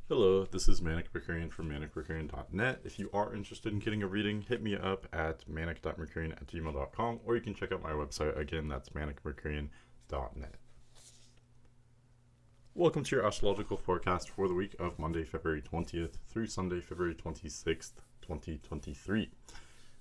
Hello, this is manic.mercurian from manic.mercurian.net. If you are interested in getting a reading, hit me up at manic.mercurian@gmail.com, or you can check out my website. Again, that's manic.mercurian.net. Welcome to your astrological forecast for the week of Monday, February 20th through Sunday, February 26th, 2023.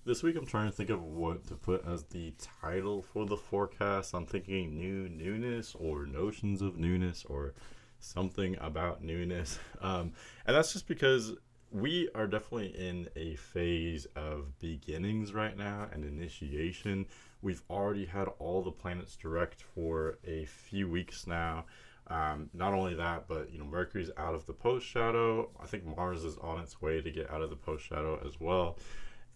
This week I'm trying to think of what to put as the title for the forecast. I'm thinking newness, or notions of newness, or something about newness. And that's just because we are definitely in a phase of beginnings right now and initiation. We've already had all the planets direct for a few weeks now. Not only that, but Mercury's out of the post shadow. I think Mars is on its way to get out of the post shadow as well.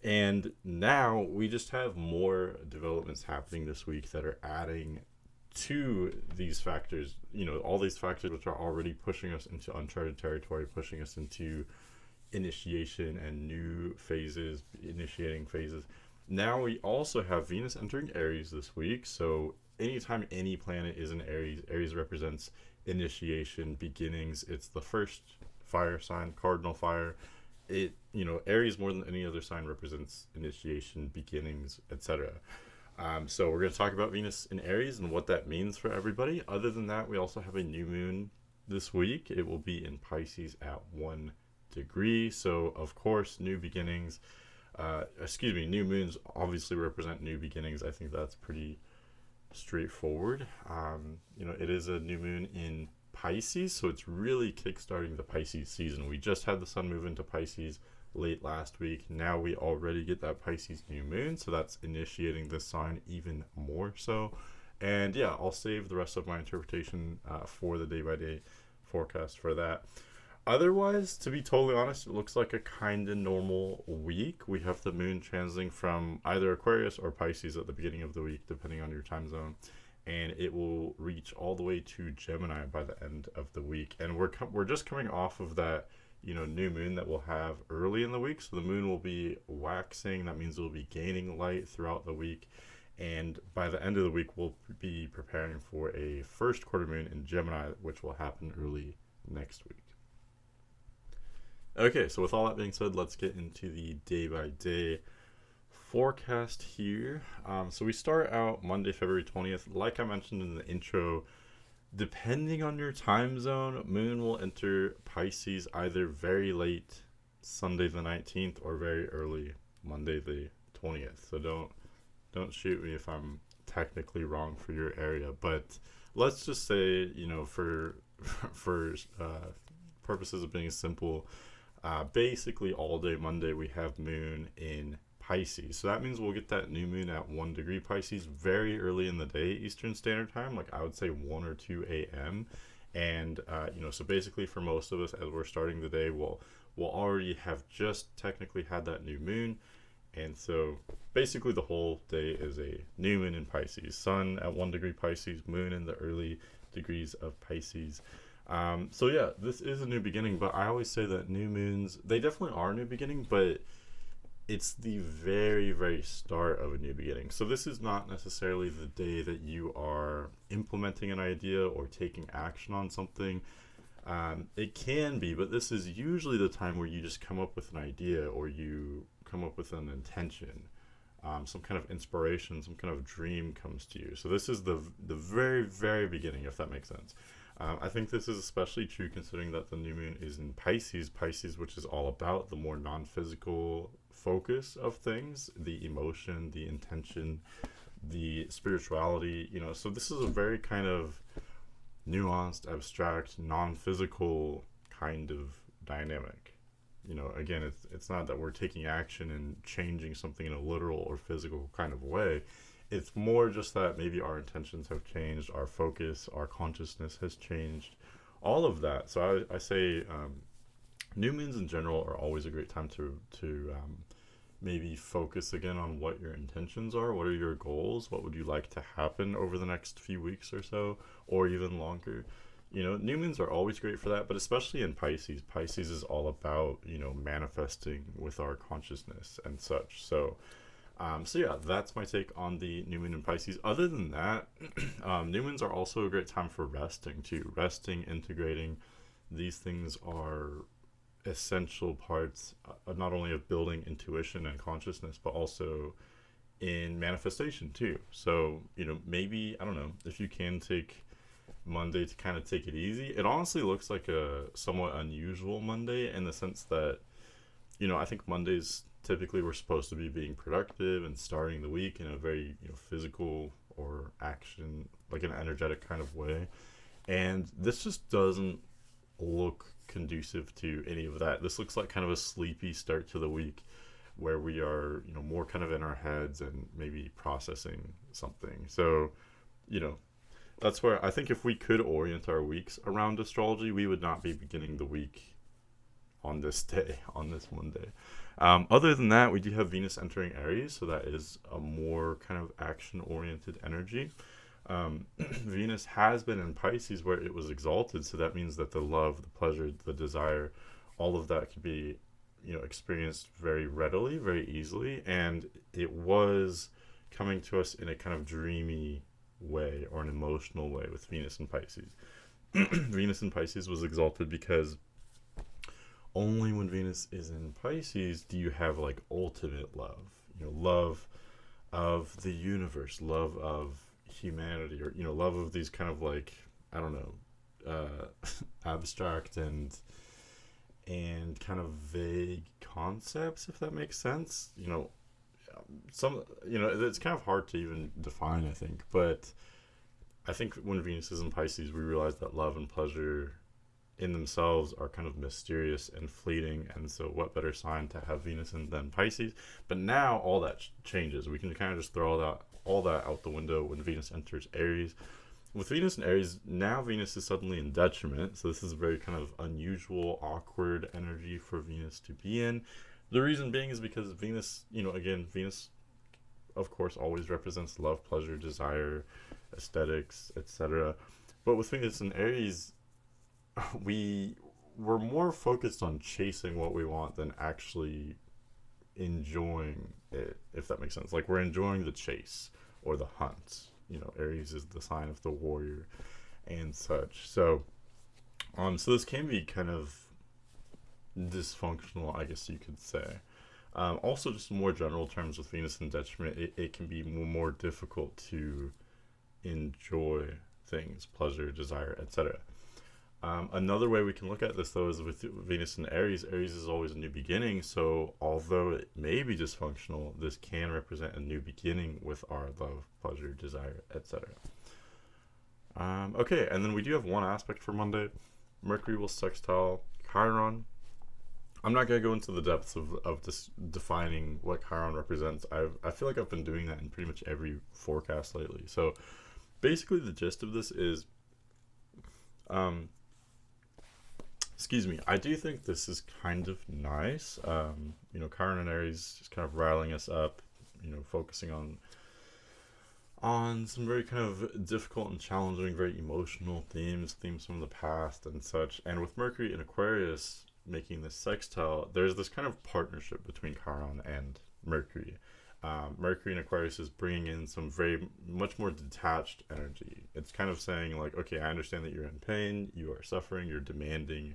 And now we just have more developments happening this week that are adding to these factors, all these factors which are already pushing us into uncharted territory, pushing us into initiation and new phases, initiating phases. Now we also have Venus entering Aries this week. So anytime any planet is in Aries, Aries represents initiation, beginnings. It's the first fire sign, cardinal fire. Aries more than any other sign represents initiation, beginnings, etc. So we're going to talk about Venus in Aries and what that means for everybody. Other than that, we also have a new moon this week. It will be in Pisces at 1 degree. So, of course, new beginnings. New moons obviously represent new beginnings. I think that's pretty straightforward. It is a new moon in Pisces, so it's really kickstarting the Pisces season. We just had the sun move into Pisces late last week. Now we already get that Pisces new moon, so that's initiating this sign even more so. And yeah, I'll save the rest of my interpretation for the day by day forecast for that. Otherwise, to be totally honest, it looks like a kind of normal week. We have the moon transiting from either Aquarius or Pisces at the beginning of the week, depending on your time zone. And it will reach all the way to Gemini by the end of the week. And we're just coming off of that new moon that we'll have early in the week. So the moon will be waxing. That means it will be gaining light throughout the week. And by the end of the week, we'll be preparing for a first quarter moon in Gemini, which will happen early next week. Okay, so with all that being said, let's get into the day by day forecast here. So we start out Monday, February 20th. Like I mentioned in the intro, depending on your time zone, moon will enter Pisces either very late Sunday the 19th or very early Monday the 20th. So don't shoot me if I'm technically wrong for your area, but let's just say, for for purposes of being simple, basically all day Monday we have moon in Pisces. So that means we'll get that new moon at 1 degree Pisces very early in the day, Eastern Standard Time, like I would say 1 or 2 a.m. And, so basically for most of us, as we're starting the day, we'll already have just technically had that new moon. And so basically the whole day is a new moon in Pisces. Sun at 1 degree Pisces, moon in the early degrees of Pisces. So yeah, this is a new beginning, but I always say that new moons, they definitely are a new beginning, but it's the very, very start of a new beginning. So this is not necessarily the day that you are implementing an idea or taking action on something. It can be, but this is usually the time where you just come up with an idea or you come up with an intention. Some kind of inspiration, some kind of dream comes to you. So this is the very, very beginning, if that makes sense. I think this is especially true considering that the new moon is in Pisces, which is all about the more non-physical focus of things, the emotion, the intention, the spirituality, so this is a very kind of nuanced, abstract, non-physical kind of dynamic. Again, it's not that we're taking action and changing something in a literal or physical kind of way. It's more just that maybe our intentions have changed, our focus, our consciousness has changed, all of that. So I say new moons in general are always a great time to maybe focus again on what your intentions are. What are your goals? What would you like to happen over the next few weeks or so, or even longer? New moons are always great for that, but especially in Pisces. Pisces is all about, manifesting with our consciousness and such. So yeah, that's my take on the new moon in Pisces. Other than that, new moons are also a great time for resting too. Resting, integrating, these things are essential parts, not only of building intuition and consciousness, but also in manifestation too. So, maybe, I don't know, if you can take Monday to kind of take it easy. It honestly looks like a somewhat unusual Monday in the sense that, I think Mondays typically we're supposed to be being productive and starting the week in a very, physical or action, like an energetic kind of way. And this just doesn't look conducive to any of that. This looks like kind of a sleepy start to the week where we are, more kind of in our heads and maybe processing something. So, you know, that's where I think if we could orient our weeks around astrology, we would not be beginning the week on this day, on this Monday. Other than that, we do have Venus entering Aries, so that is a more kind of action-oriented energy. Venus has been in Pisces where it was exalted, so that means that the love, the pleasure, the desire, all of that could be, experienced very readily, very easily, and it was coming to us in a kind of dreamy way or an emotional way with Venus in Pisces. Venus in Pisces was exalted because only when Venus is in Pisces do you have like ultimate love, love of the universe, love of humanity, or love of these kind of like, I don't know, abstract and kind of vague concepts, if that makes sense. It's kind of hard to even define, I think, but I think when Venus is in Pisces, we realize that love and pleasure in themselves are kind of mysterious and fleeting, and so what better sign to have Venus in than Pisces? But now all that changes. We can kind of just throw all that out the window when Venus enters Aries. With Venus in Aries, now Venus is suddenly in detriment, so this is a very kind of unusual, awkward energy for Venus to be in. The reason being is because Venus, again, Venus, of course, always represents love, pleasure, desire, aesthetics, etc. But with Venus in Aries, we're more focused on chasing what we want than actually enjoying it, if that makes sense. Like, we're enjoying the chase or the hunt. Aries is the sign of the warrior and such. So this can be kind of dysfunctional, I guess you could say. Also, just in more general terms, with Venus in detriment, it can be more difficult to enjoy things, pleasure, desire, etc. Another way we can look at this, though, is with Venus in Aries. Aries is always a new beginning, so although it may be dysfunctional, this can represent a new beginning with our love, pleasure, desire, etc. Okay, and then we do have one aspect for Monday. Mercury will sextile Chiron. I'm not going to go into the depths of this defining what Chiron represents. I feel like I've been doing that in pretty much every forecast lately. So basically the gist of this is, I do think this is kind of nice. Chiron and Aries is kind of riling us up, focusing on some very kind of difficult and challenging, very emotional themes from the past and such. And with Mercury in Aquarius making this sextile, there's this kind of partnership between Chiron and Mercury. Mercury in Aquarius is bringing in some very much more detached energy. It's kind of saying like, okay, I understand that you're in pain, you are suffering, you're demanding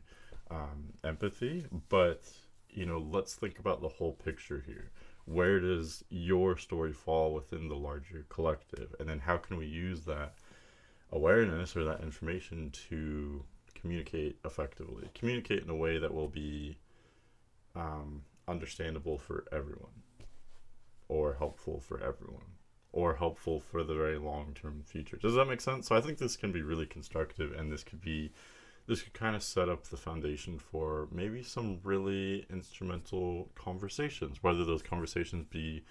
empathy, but let's think about the whole picture here. Where does your story fall within the larger collective, and then how can we use that awareness or that information to communicate effectively, communicate in a way that will be understandable for everyone, or helpful for everyone, or helpful for the very long-term future. Does that make sense? So I think this can be really constructive, and this could kind of set up the foundation for maybe some really instrumental conversations, whether those conversations be,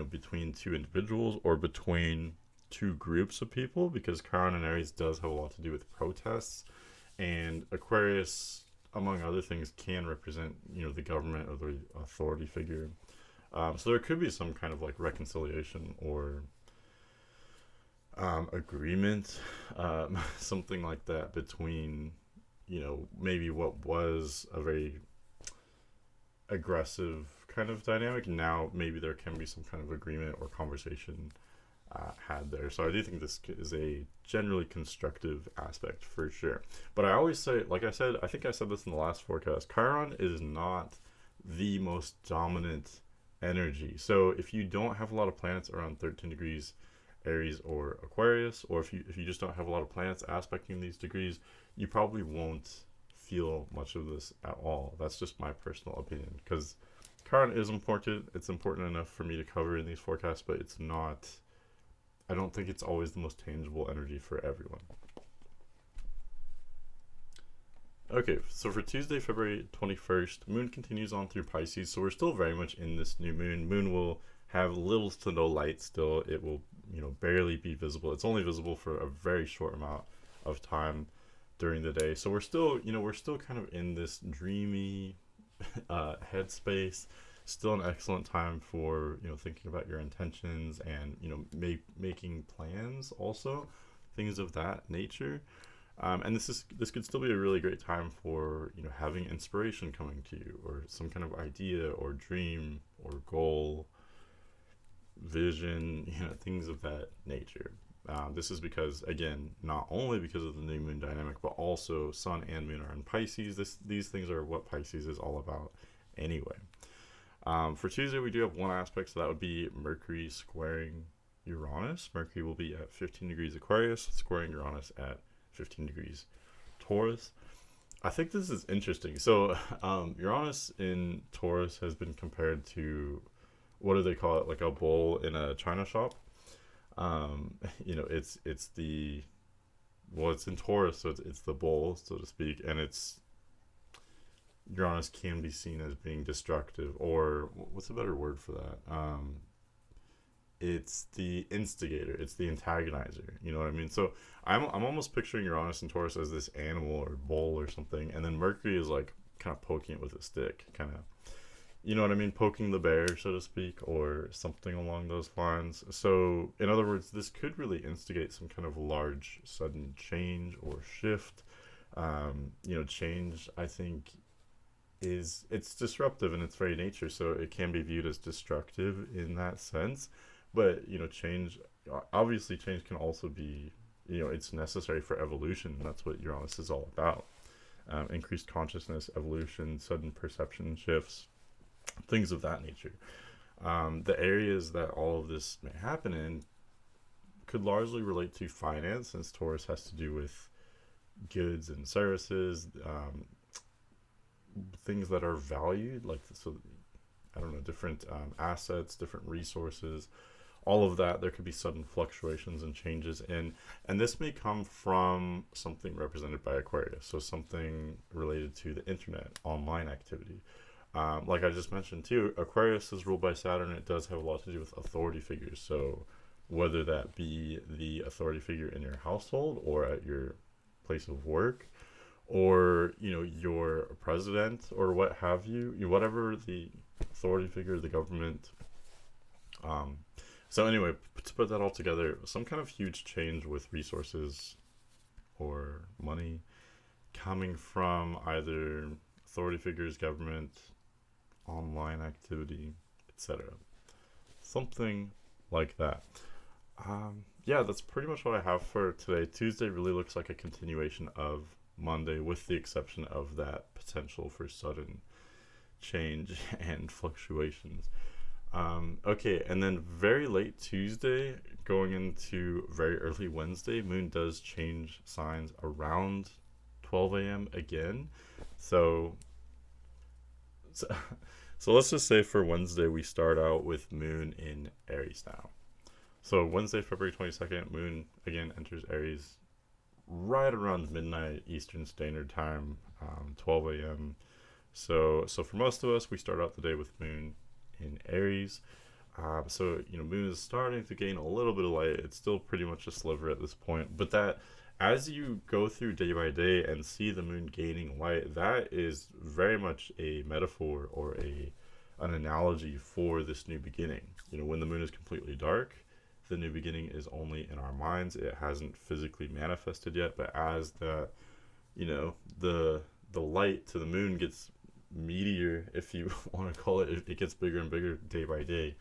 between two individuals or between two groups of people, because Chiron and Aries does have a lot to do with protests, and Aquarius, among other things, can represent, the government or the authority figure. So there could be some kind of like reconciliation or agreement, something like that between, maybe what was a very aggressive kind of dynamic. Now maybe there can be some kind of agreement or conversation had there. So I do think this is a generally constructive aspect for sure. But I always say, like I said, I think I said this in the last forecast, Chiron is not the most dominant energy. So if you don't have a lot of planets around 13 degrees Aries or Aquarius, or if you just don't have a lot of planets aspecting these degrees, you probably won't feel much of this at all. That's just my personal opinion, because Chiron is important. It's important enough for me to cover in these forecasts, but it's not, I don't think it's always the most tangible energy for everyone. Okay, so for Tuesday, February 21st, Moon continues on through Pisces, so we're still very much in this new moon. Moon will have little to no light still. It will, barely be visible. It's only visible for a very short amount of time during the day. So we're still, we're still kind of in this dreamy headspace. Still an excellent time for, thinking about your intentions and, making plans also, things of that nature. And this could still be a really great time for having inspiration coming to you, or some kind of idea or dream or goal, vision, things of that nature. This is because, again, not only because of the new moon dynamic, but also Sun and Moon are in Pisces. These things are what Pisces is all about anyway. For Tuesday, we do have one aspect, so that would be Mercury squaring Uranus. Mercury will be at 15 degrees Aquarius, squaring Uranus at 15 degrees Taurus. I think this is interesting. So Uranus in Taurus has been compared to, what do they call it, like a bowl in a china shop. It's the, well, it's in Taurus, so it's the bowl, so to speak, and it's, Uranus can be seen as being destructive, or what's a better word for that? It's the instigator, it's the antagonizer, you know what I mean? So I'm almost picturing Uranus and Taurus as this animal or bowl or something, and then Mercury is like kind of poking it with a stick, kind of, you know what I mean, poking the bear, so to speak, or something along those lines. So in other words, this could really instigate some kind of large sudden change or shift. Change, I think, it's disruptive in its very nature, so it can be viewed as destructive in that sense. But change, obviously change can also be, it's necessary for evolution, and that's what Uranus is all about. Increased consciousness, evolution, sudden perception shifts, things of that nature. The areas that all of this may happen in could largely relate to finance, since Taurus has to do with goods and services, things that are valued, like, so I don't know, different assets, different resources, all of that. There could be sudden fluctuations and changes in, and this may come from something represented by Aquarius, so something related to the internet, online activity. Like I just mentioned too, Aquarius is ruled by Saturn. It does have a lot to do with authority figures, so whether that be the authority figure in your household or at your place of work, or your president or what have you, whatever the authority figure, the government. So anyway, to put that all together, some kind of huge change with resources or money coming from either authority figures, government, online activity, etc. Something like that. Yeah, that's pretty much what I have for today. Tuesday really looks like a continuation of Monday, with the exception of that potential for sudden change and fluctuations. Okay, and then very late Tuesday, going into very early Wednesday, Moon does change signs around 12 a.m. again. So let's just say for Wednesday, we start out with Moon in Aries now. So Wednesday, February 22nd, Moon again enters Aries right around midnight Eastern Standard Time, 12 a.m. So for most of us, we start out the day with Moon in Aries. Moon is starting to gain a little bit of light. It's still pretty much a sliver at this point, but that, as you go through day by day and see the moon gaining light, that is very much a metaphor or an analogy for this new beginning. When the moon is completely dark, the new beginning is only in our minds. It hasn't physically manifested yet, but as the light to the moon gets meteor, if you want to call it, it gets bigger and bigger day by day.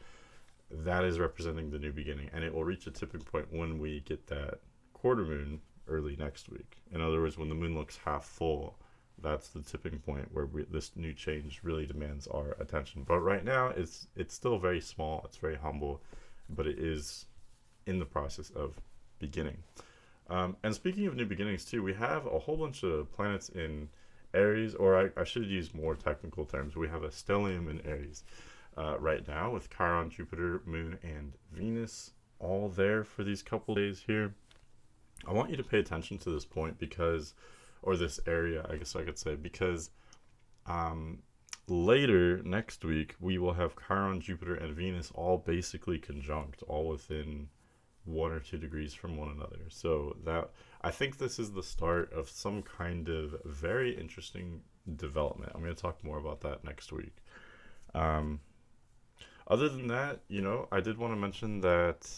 that is representing the new beginning, and it will reach a tipping point when we get that quarter moon early next week. In other words, when the moon looks half full, that's the tipping point where this new change really demands our attention. But right now, it's still very small. It's very humble, but it is in the process of beginning. And speaking of new beginnings too, we have a whole bunch of planets in Aries, or I should use more technical terms. We have a stellium in Aries right now with Chiron, Jupiter, Moon, and Venus all there for these couple days here. I want you to pay attention to this point because, or this area, I guess I could say, because later next week we will have Chiron, Jupiter, and Venus all basically conjunct, all within 1 or 2 degrees from one another. So that, I think this is the start of some kind of very interesting development. I'm going to talk more about that next week. Other than that, I did want to mention that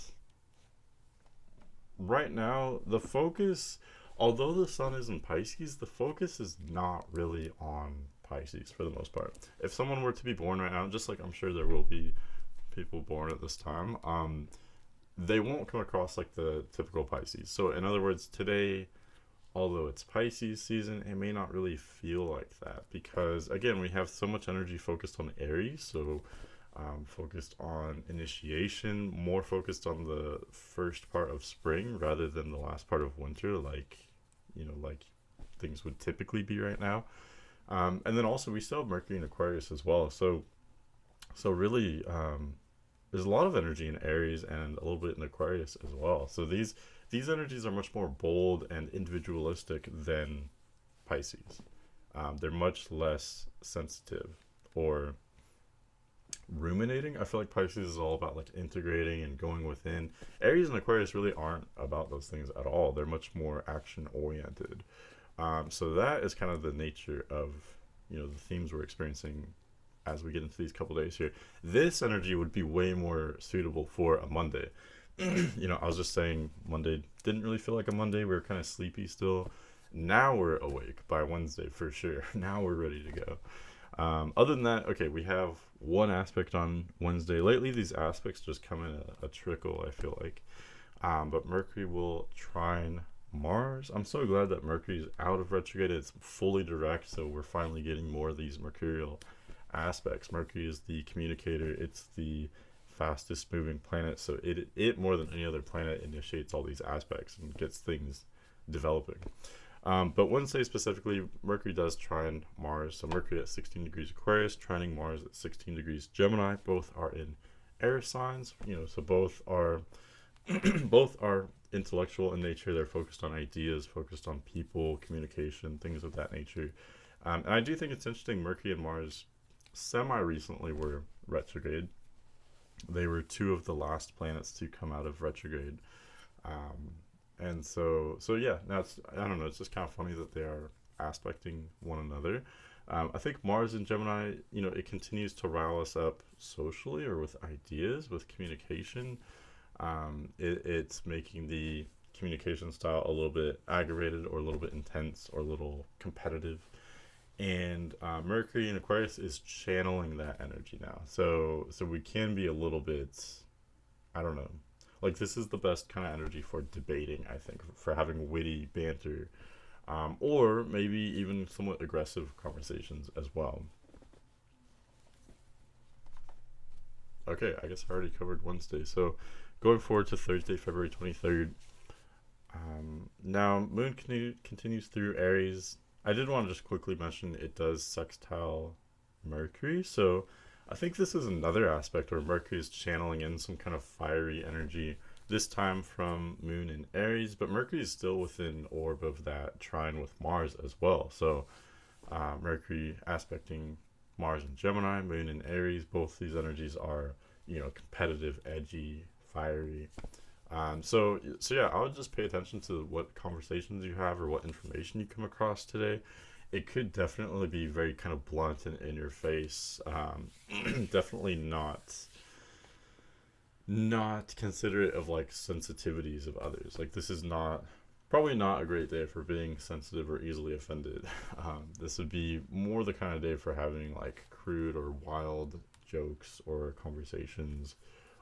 right now the focus, although the sun is in Pisces, the focus is not really on Pisces for the most part. If someone were to be born right now, just like I'm sure there will be people born at this time, they won't come across like the typical Pisces. So in other words, today, although it's Pisces season, it may not really feel like that because, again, we have so much energy focused on Aries, so focused on initiation, more focused on the first part of spring rather than the last part of winter, like things would typically be right now. And then also we still have Mercury in Aquarius as well. So really, there's a lot of energy in Aries and a little bit in Aquarius as well. So these energies are much more bold and individualistic than Pisces. They're much less sensitive or ruminating. I feel like Pisces is all about like integrating and going within. Aries and Aquarius really aren't about those things at all. They're much more action oriented. So that is kind of the nature of the themes we're experiencing as we get into these couple days here. This energy would be way more suitable for a Monday. I was just saying Monday didn't really feel like a Monday. We were kind of sleepy still. Now we're awake by Wednesday for sure. Now we're ready to go. Other than that, okay, we have one aspect on Wednesday. Lately, these aspects just come in a trickle, I feel like. But Mercury will trine Mars. I'm so glad that Mercury is out of retrograde. It's fully direct, so we're finally getting more of these mercurial aspects. Mercury is the communicator. It's the fastest moving planet, so it more than any other planet initiates all these aspects and gets things developing. But Wednesday specifically, Mercury does trine Mars. So Mercury at 16 degrees Aquarius, trining Mars at 16 degrees Gemini. Both are in air signs. So both are both are intellectual in nature. They're focused on ideas, focused on people, communication, things of that nature. And I do think it's interesting. Mercury and Mars semi-recently were retrograde. They were two of the last planets to come out of retrograde. And so yeah, now I don't know, it's just kind of funny that they are aspecting one another. I think Mars in Gemini, it continues to rile us up socially or with ideas, with communication. It's making the communication style a little bit aggravated or a little bit intense or a little competitive. And Mercury in Aquarius is channeling that energy now. So we can be a little bit, I don't know, like this is the best kind of energy for debating, I think, for having witty banter, or maybe even somewhat aggressive conversations as well. Okay, I guess I already covered Wednesday. So going forward to Thursday, February 23rd. Now, Moon continues through Aries. I did want to just quickly mention it does sextile Mercury. So I think this is another aspect where Mercury is channeling in some kind of fiery energy, this time from Moon in Aries, but Mercury is still within orb of that trine with Mars as well. So Mercury aspecting Mars in Gemini, Moon in Aries, both these energies are, competitive, edgy, fiery. So yeah, I would just pay attention to what conversations you have or what information you come across today. It could definitely be very kind of blunt and in your face. Definitely not considerate of like sensitivities of others. Like this is probably not a great day for being sensitive or easily offended. This would be more the kind of day for having like crude or wild jokes or conversations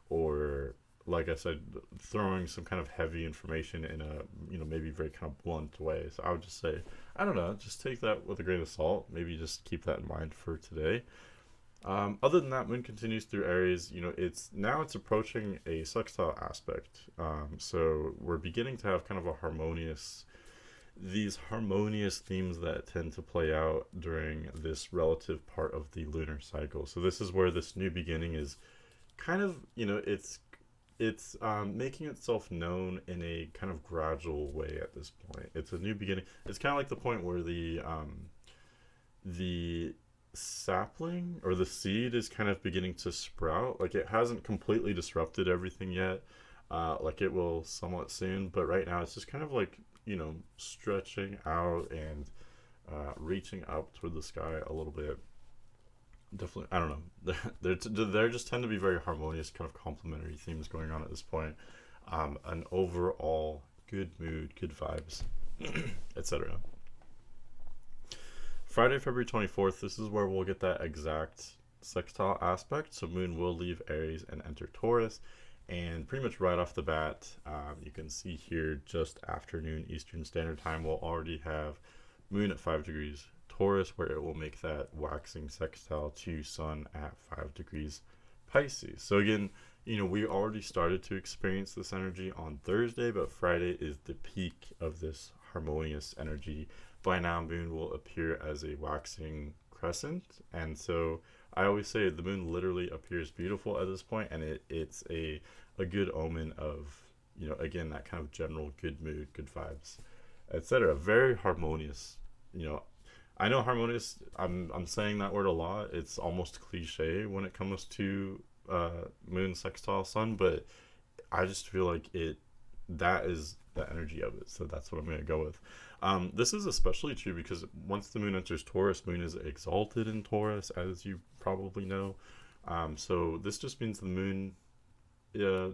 or like I said, throwing some kind of heavy information in a, maybe very kind of blunt way. So I would just say, I don't know, just take that with a grain of salt. Maybe just keep that in mind for today. Other than that, Moon continues through Aries. It's approaching a sextile aspect. So we're beginning to have kind of these harmonious themes that tend to play out during this relative part of the lunar cycle. So this is where this new beginning is kind of, it's making itself known in a kind of gradual way at this point. It's a new beginning. It's kind of like the point where the sapling or the seed is kind of beginning to sprout. Like it hasn't completely disrupted everything yet. Like it will somewhat soon, but right now it's just kind of like, stretching out and reaching up toward the sky a little bit. Definitely, I don't know. There just tend to be very harmonious, kind of complementary themes going on at this point. An overall good mood, good vibes, etc. Friday, February 24th, this is where we'll get that exact sextile aspect. So Moon will leave Aries and enter Taurus. And pretty much right off the bat, you can see here just afternoon Eastern Standard Time, we'll already have Moon at 5 degrees Taurus, where it will make that waxing sextile to Sun at 5 degrees Pisces. So again, we already started to experience this energy on Thursday, but Friday is the peak of this harmonious energy. By now, Moon will appear as a waxing crescent, and so I always say the Moon literally appears beautiful at this point, and it's a good omen of, again, that kind of general good mood, good vibes, etc. Very harmonious. I know harmonious. I'm saying that word a lot. It's almost cliche when it comes to Moon sextile Sun, but I just feel like that is the energy of it. So that's what I'm going to go with. This is especially true because once the Moon enters Taurus, Moon is exalted in Taurus, as you probably know. So this just means the Moon,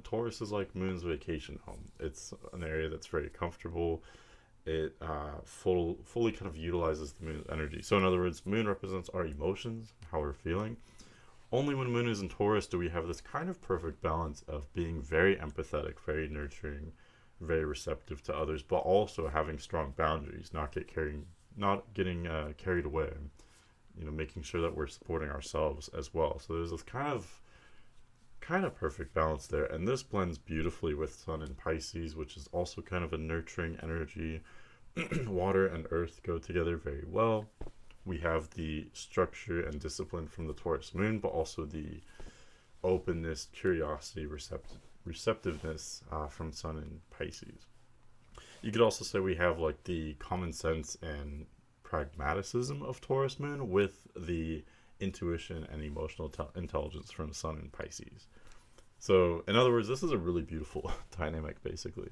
Taurus is like Moon's vacation home. It's an area that's very comfortable. It fully kind of utilizes the Moon's energy. So in other words, Moon represents our emotions, how we're feeling. Only when Moon is in Taurus do we have this kind of perfect balance of being very empathetic, very nurturing, very receptive to others, but also having strong boundaries, not getting carried away. Making sure that we're supporting ourselves as well. So there's this kind of perfect balance there, and this blends beautifully with Sun in Pisces, which is also kind of a nurturing energy. Water and Earth go together very well. We have the structure and discipline from the Taurus Moon, but also the openness, curiosity, receptiveness from Sun in Pisces. You could also say we have like the common sense and pragmaticism of Taurus Moon with the intuition and emotional intelligence from Sun in Pisces. So, in other words, this is a really beautiful dynamic, basically.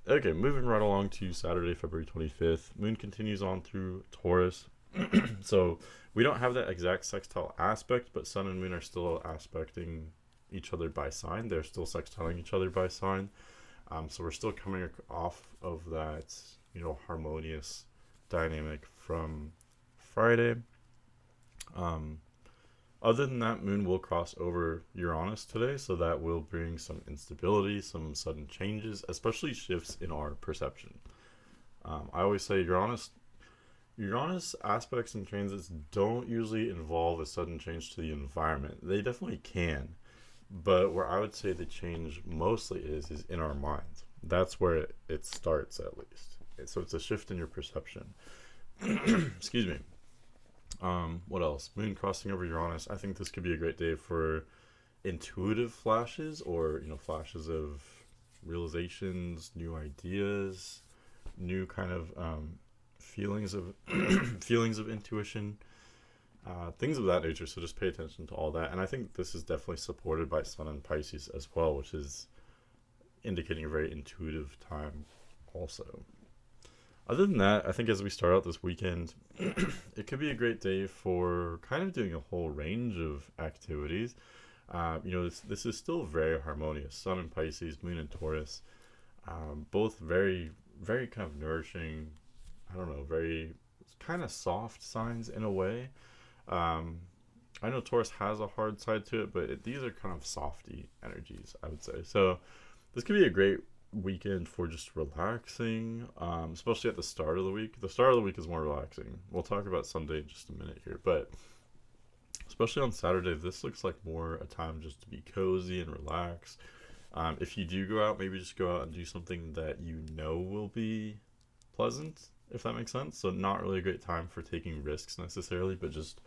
Okay, moving right along to Saturday, February 25th. Moon continues on through Taurus. So we don't have that exact sextile aspect, but Sun and Moon are still aspecting each other by sign. They're still sextiling each other by sign. So we're still coming off of that, harmonious dynamic from Friday. Other than that, Moon will cross over Uranus today, so that will bring some instability, some sudden changes, especially shifts in our perception. I always say Uranus aspects and transits don't usually involve a sudden change to the environment. They definitely can, but where I would say the change mostly is in our minds. That's where it starts, at least. So it's a shift in your perception. Excuse me. What else? Moon crossing over Uranus. I think this could be a great day for intuitive flashes, or flashes of realizations, new ideas, new kind of feelings of feelings of intuition, things of that nature. So just pay attention to all that. And I think this is definitely supported by Sun and Pisces as well, which is indicating a very intuitive time also. Other than that, I think as we start out this weekend, it could be a great day for kind of doing a whole range of activities. This is still very harmonious. Sun in Pisces, Moon in Taurus, both very, very kind of nourishing, very kind of soft signs in a way. I know Taurus has a hard side to it, but these are kind of softy energies, I would say. So this could be a great weekend for just relaxing, especially at the start of the week. The start of the week is more relaxing. We'll talk about Sunday in just a minute here, but especially on Saturday, this looks like more a time just to be cozy and relax. If you do go out, maybe just go out and do something that you know will be pleasant, if that makes sense. So not really a great time for taking risks necessarily, but just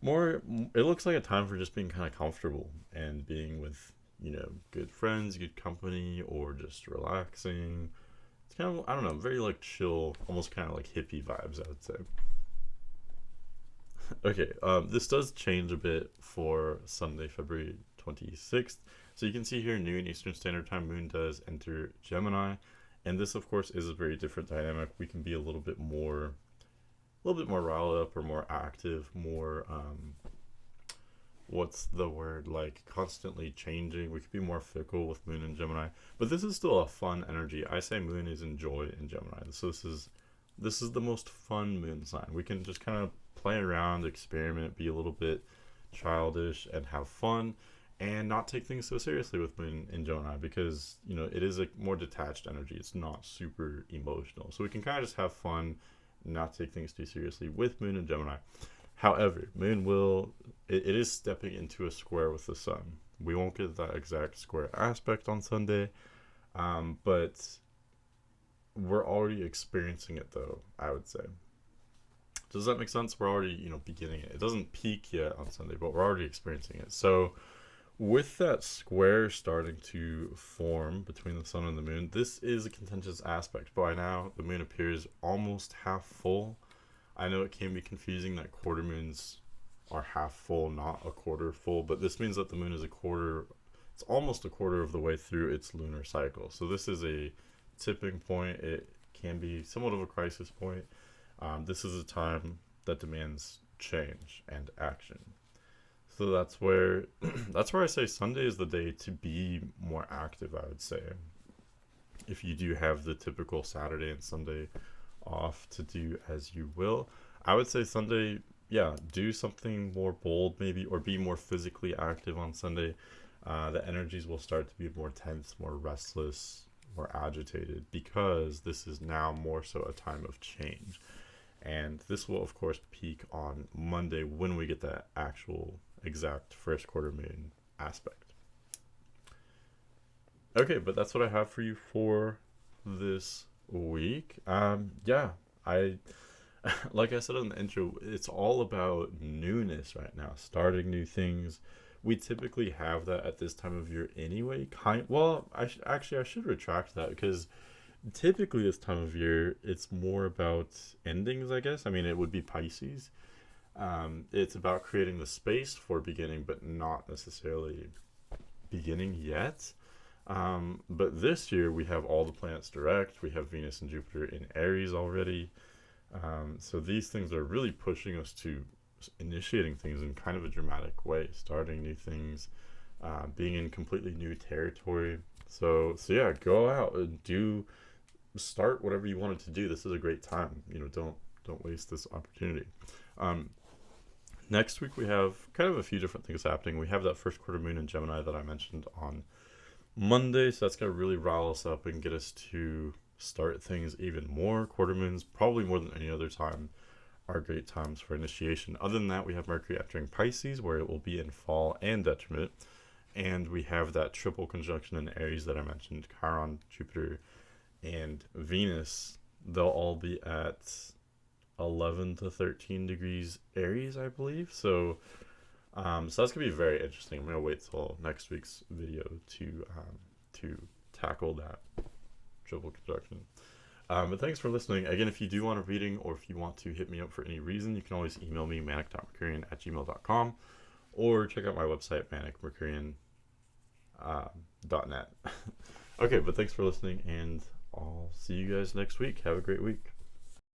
more, it looks like a time for just being kind of comfortable and being with, good friends, good company, or just relaxing. It's kind of, I don't know, very like chill, almost kind of like hippie vibes, I would say. Okay, this does change a bit for Sunday, February 26th. So you can see here, noon Eastern Standard Time, Moon does enter Gemini, and this, of course, is a very different dynamic. We can be a little bit more riled up or more active, more what's the word, like constantly changing. We could be more fickle with Moon and Gemini, but this is still a fun energy. I say Moon is in joy in Gemini, so this is the most fun Moon sign. We can just kind of play around, experiment, be a little bit childish, and have fun, and not take things so seriously with Moon in Gemini, because it is a more detached energy. It's not super emotional, so we can kind of just have fun, not take things too seriously with Moon and Gemini. However, Moon it is stepping into a square with the Sun. We won't get that exact square aspect on Sunday, but we're already experiencing it, though, I would say. Does that make sense? We're already, beginning it. It doesn't peak yet on Sunday, but we're already experiencing it. So with that square starting to form between the Sun and the Moon, this is a contentious aspect. By now, the Moon appears almost half full. I know it can be confusing that quarter moons are half full, not a quarter full, but this means that the Moon is it's almost a quarter of the way through its lunar cycle. So this is a tipping point. It can be somewhat of a crisis point. This is a time that demands change and action. So that's where I say Sunday is the day to be more active, I would say. If you do have the typical Saturday and Sunday off to do as you will, I would say Sunday, do something more bold maybe, or be more physically active on Sunday. The energies will start to be more tense, more restless, more agitated, because this is now more so a time of change. And this will, of course, peak on Monday when we get that actual exact first quarter moon aspect. Okay, but that's what I have for you for this week. I like I said in the intro, it's all about newness right now, starting new things. We typically have that at this time of year anyway. I should retract that, because typically this time of year it's more about endings, I guess. I mean, it would be Pisces. It's about creating the space for beginning, but not necessarily beginning yet. But this year we have all the planets direct. We have Venus and Jupiter in Aries already. So these things are really pushing us to initiating things in kind of a dramatic way, starting new things, being in completely new territory. So yeah, go out and start whatever you wanted to do. This is a great time. Don't waste this opportunity. Next week we have kind of a few different things happening. We have that first quarter moon in Gemini that I mentioned on Monday, so that's going to really rile us up and get us to start things even more. Quarter moons, probably more than any other time, are great times for initiation. Other than that, we have Mercury entering Pisces, where it will be in fall and detriment, and we have that triple conjunction in Aries that I mentioned, Chiron, Jupiter, and Venus. They'll all be at 11 to 13 degrees Aries, I believe. So that's gonna be very interesting. I'm gonna wait till next week's video to tackle that triple conjunction. But thanks for listening. Again, if you do want a reading, or if you want to hit me up for any reason, you can always email me, manic.mercurian@gmail.com, or check out my website, manic.mercurian.net. Okay, but thanks for listening, and I'll see you guys next week. Have a great week.